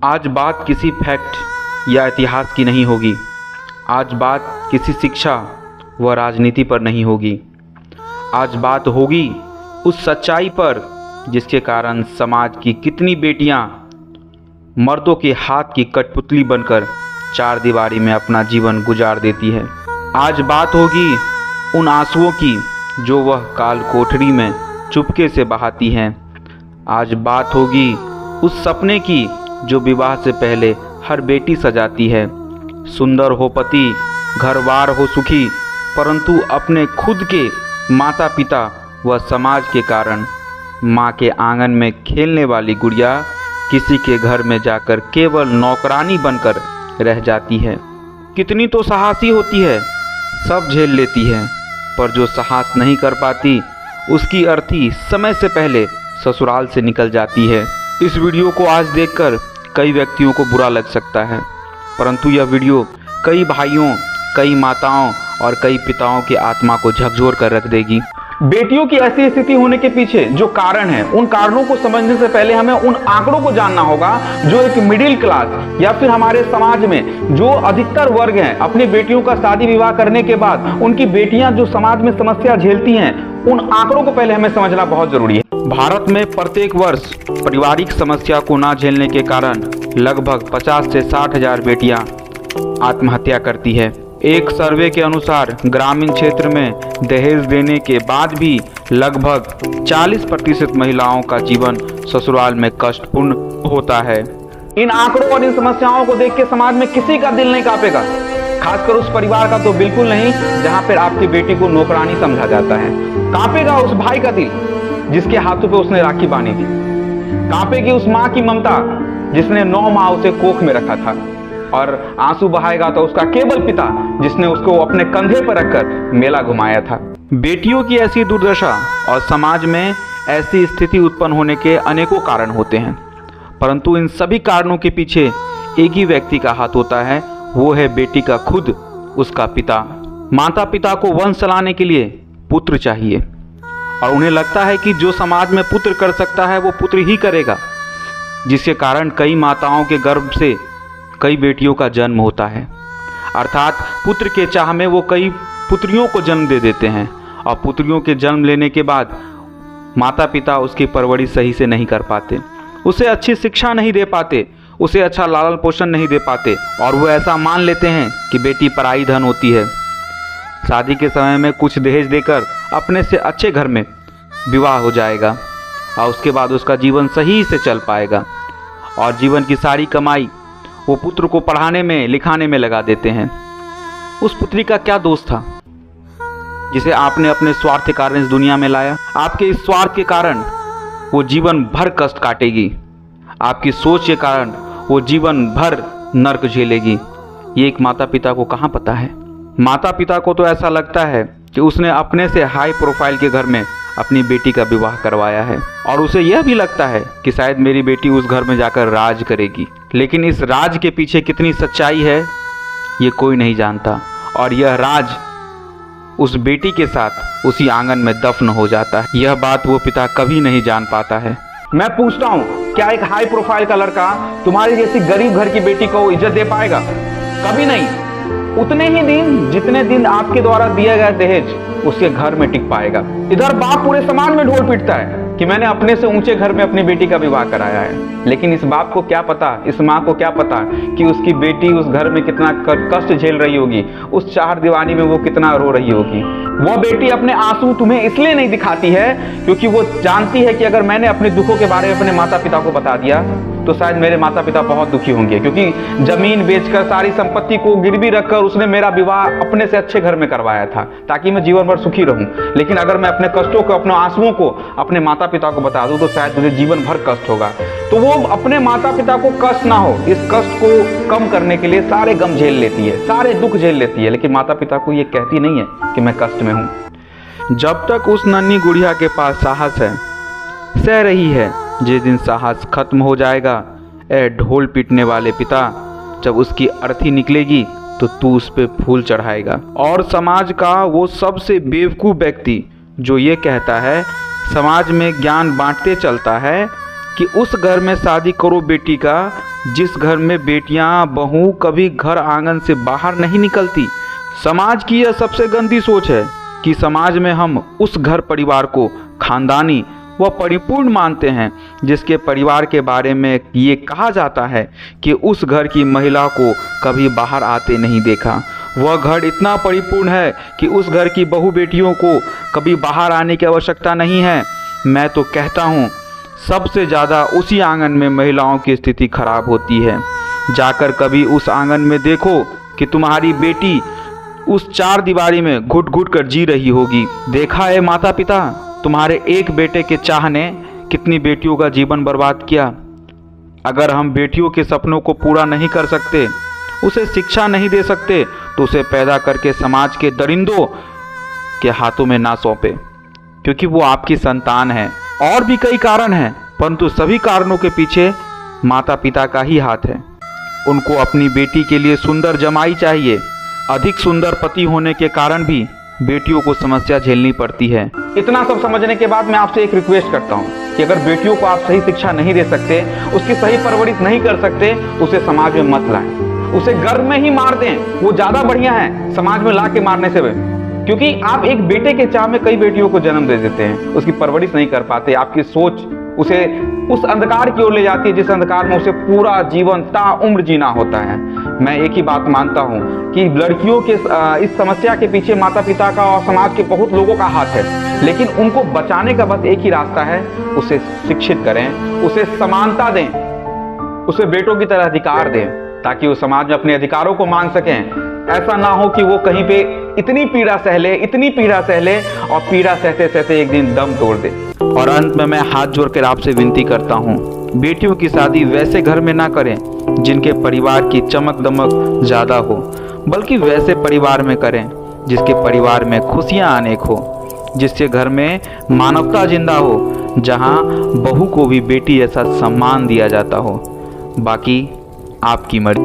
आज बात किसी फैक्ट या इतिहास की नहीं होगी। आज बात किसी शिक्षा व राजनीति पर नहीं होगी। आज बात होगी उस सच्चाई पर जिसके कारण समाज की कितनी बेटियां मर्दों के हाथ की कठपुतली बनकर चार दीवारी में अपना जीवन गुजार देती है। आज बात होगी उन आंसुओं की जो वह काल कोठरी में चुपके से बहाती हैं। आज बात होगी उस सपने की जो विवाह से पहले हर बेटी सजाती है। सुंदर हो पति, घरबार हो सुखी, परंतु अपने खुद के माता पिता व समाज के कारण माँ के आंगन में खेलने वाली गुड़िया किसी के घर में जाकर केवल नौकरानी बनकर रह जाती है। कितनी तो साहसी होती है, सब झेल लेती है, पर जो साहस नहीं कर पाती उसकी अर्थी समय से पहले ससुराल से निकल जाती है। इस वीडियो को आज देखकर कई व्यक्तियों को बुरा लग सकता है, परंतु यह वीडियो कई भाइयों, कई माताओं और कई पिताओं की आत्मा को झकझोर कर रख देगी। बेटियों की ऐसी स्थिति होने के पीछे जो कारण है, उन कारणों को समझने से पहले हमें उन आंकड़ों को जानना होगा जो एक मिडिल क्लास या फिर हमारे समाज में जो अधिकतर वर्ग हैं, अपनी बेटियों का शादी विवाह करने के बाद उनकी बेटियां जो समाज में समस्या झेलती हैं, उन आंकड़ों को पहले हमें समझना बहुत जरूरी है। भारत में प्रत्येक वर्ष पारिवारिक समस्या को ना झेलने के कारण लगभग 50 से 60 हजार बेटियां आत्महत्या करती है। एक सर्वे के अनुसार ग्रामीण क्षेत्र में दहेज देने के बाद भी लगभग 40% महिलाओं का जीवन ससुराल में कष्टपूर्ण होता है। इन आंकड़ों और इन समस्याओं को देख के समाज में किसी का दिल नहीं कांपेगा, खासकर उस परिवार का तो बिल्कुल नहीं जहां पर आपकी बेटी को नौकरानी समझा जाता है। कांपेगा उस भाई का दिल जिसके हाथों पे उसने राखी बांधी थी। कांपेगी उस माँ की ममता जिसने 9 माह उसे कोख में रखा था। और आंसू बहाएगा तो उसका केवल पिता जिसने उसको अपने कंधे पर रखकर मेला घुमाया था। बेटियों की ऐसी दुर्दशा और समाज में ऐसी स्थिति उत्पन्न होने के अनेकों कारण होते हैं, परंतु इन सभी कारणों के पीछे एक ही व्यक्ति का हाथ होता है, वो है बेटी का खुद, उसका पिता। माता पिता को वंश चलाने के लिए पुत्र चाहिए और उन्हें लगता है कि जो समाज में पुत्र कर सकता है वो पुत्र ही करेगा, जिसके कारण कई माताओं के गर्भ से कई बेटियों का जन्म होता है। अर्थात पुत्र के चाह में वो कई पुत्रियों को जन्म दे देते हैं और पुत्रियों के जन्म लेने के बाद माता पिता उसकी परवरिश सही से नहीं कर पाते, उसे अच्छी शिक्षा नहीं दे पाते, उसे अच्छा लालन पोषण नहीं दे पाते और वो ऐसा मान लेते हैं कि बेटी पराई धन होती है। शादी के समय में कुछ दहेज देकर अपने से अच्छे घर में विवाह हो जाएगा और उसके बाद उसका जीवन सही से चल पाएगा और जीवन की सारी कमाई वो पुत्र को पढ़ाने में लिखाने में लगा देते हैं। उस पुत्री का क्या दोष था जिसे आपने अपने स्वार्थ के कारण इस दुनिया में लाया? आपके इस स्वार्थ के कारण वो जीवन भर कष्ट काटेगी, आपकी सोच के कारण वो जीवन भर नर्क झेलेगी। ये एक माता पिता को कहाँ पता है? माता पिता को तो ऐसा लगता है कि उसने अपने से हाई प्रोफाइल के घर में अपनी बेटी का विवाह करवाया है और उसे यह भी लगता है कि शायद मेरी बेटी उस घर में जाकर राज करेगी, लेकिन इस राज के पीछे कितनी सच्चाई है ये कोई नहीं जानता और यह राज उस बेटी के साथ उसी आंगन में दफन हो जाता है। यह बात वो पिता कभी नहीं जान पाता है। मैं पूछता हूँ, क्या एक हाई प्रोफाइल का लड़का तुम्हारी जैसी गरीब घर की बेटी को इज्जत दे पाएगा? कभी नहीं। उतने ही दिन जितने दिन आपके द्वारा दिया गया दहेज उसके घर में टिक पाएगा। इधर बाप पूरे समाज में ढोल पीटता है कि मैंने अपने से ऊंचे घर में अपनी बेटी का विवाह कराया है, लेकिन इस बाप को क्या पता, इस माँ को क्या पता कि उसकी बेटी उस घर में कितना कष्ट झेल रही होगी, उस चार दीवानी में वो कितना रो रही होगी। वह बेटी अपने आंसू तुम्हें इसलिए नहीं दिखाती है क्योंकि वो जानती है कि अगर मैंने अपने दुखों के बारे में अपने माता पिता को बता दिया तो शायद मेरे माता पिता बहुत दुखी होंगे, क्योंकि जमीन बेचकर सारी संपत्ति को गिरवी रखकर उसने मेरा विवाह अपने से अच्छे घर में करवाया था ताकि मैं जीवन भर सुखी रहूं। लेकिन अगर मैं अपने कष्टों को, अपने आंसुओं को अपने माता पिता को बता दूं तो शायद मुझे जीवन भर कष्ट होगा। तो वो अपने माता पिता को कष्ट ना हो, इस कष्ट को कम करने के लिए सारे गम झेल लेती है, सारे दुख झेल लेती है, लेकिन माता पिता को ये कहती नहीं है कि मैं कष्ट में हूँ। जब तक उस नन्ही गुड़िया के पास साहस है, सह रही है, जिस दिन साहस खत्म हो जाएगा, ए ढोल पीटने वाले पिता, जब उसकी अर्थी निकलेगी तो तू उस पे फूल चढ़ाएगा। और समाज का वो सबसे बेवकूफ़ व्यक्ति जो ये कहता है समाज में ज्ञान बांटते चलता है, कि उस घर में शादी करो बेटी का जिस घर में बेटियां बहू कभी घर आंगन से बाहर नहीं निकलती। समाज की यह सबसे गंदी सोच है कि समाज में हम उस घर परिवार को खानदानी व परिपूर्ण मानते हैं जिसके परिवार के बारे में ये कहा जाता है कि उस घर की महिला को कभी बाहर आते नहीं देखा। वह घर इतना परिपूर्ण है कि उस घर की बहू बेटियों को कभी बाहर आने की आवश्यकता नहीं है। मैं तो कहता हूँ सबसे ज़्यादा उसी आंगन में महिलाओं की स्थिति खराब होती है। जाकर कभी उस आंगन में देखो कि तुम्हारी बेटी उस चार दीवारी में घुट घुट कर जी रही होगी। देखा है माता पिता, तुम्हारे एक बेटे के चाह ने कितनी बेटियों का जीवन बर्बाद किया। अगर हम बेटियों के सपनों को पूरा नहीं कर सकते, उसे शिक्षा नहीं दे सकते, तो उसे पैदा करके समाज के दरिंदों के हाथों में ना सौंपे, क्योंकि वो आपकी संतान है। और भी कई कारण हैं, परंतु सभी कारणों के पीछे माता पिता का ही हाथ है। उनको अपनी बेटी के लिए सुंदर जमाई चाहिए। अधिक सुंदर पति होने के कारण भी बेटियों को समस्या झेलनी पड़ती है। इतना सब समझने के बाद मैं आपसे एक रिक्वेस्ट करता हूँ कि अगर बेटियों को आप सही शिक्षा नहीं दे सकते, उसकी सही परवरिश नहीं कर सकते, उसे समाज में मत लाएं। उसे घर में ही मार दें, वो ज़्यादा बढ़िया है समाज में ला के मारने से। क्योंकि आप एक बेटे के चाह में कई बेटियों को जन्म दे देते हैं, उसकी परवरिश नहीं कर पाते। आपकी सोच उसे उस अंधकार की ओर ले जाती है जिस अंधकार में उसे पूरा जीवन ताउम्र जीना होता है। मैं एक ही बात मानता हूँ कि लड़कियों के इस समस्या के पीछे माता पिता का और समाज के बहुत लोगों का हाथ है, लेकिन उनको बचाने का बस एक ही रास्ता है, उसे शिक्षित करें, उसे समानता दें, उसे बेटों की तरह अधिकार दें, ताकि वो समाज में अपने अधिकारों को मांग सकें। ऐसा ना हो कि वो कहीं पे इतनी पीड़ा सह ले और पीड़ा सहते सहते एक दिन दम तोड़ दे। और अंत में मैं हाथ जोड़कर आपसे विनती करता हूँ, बेटियों की शादी वैसे घर में ना करें जिनके परिवार की चमक दमक ज़्यादा हो, बल्कि वैसे परिवार में करें जिसके परिवार में खुशियाँ अनेक हो, जिससे घर में मानवता जिंदा हो, जहाँ बहू को भी बेटी जैसा सम्मान दिया जाता हो। बाकी आपकी मर्जी।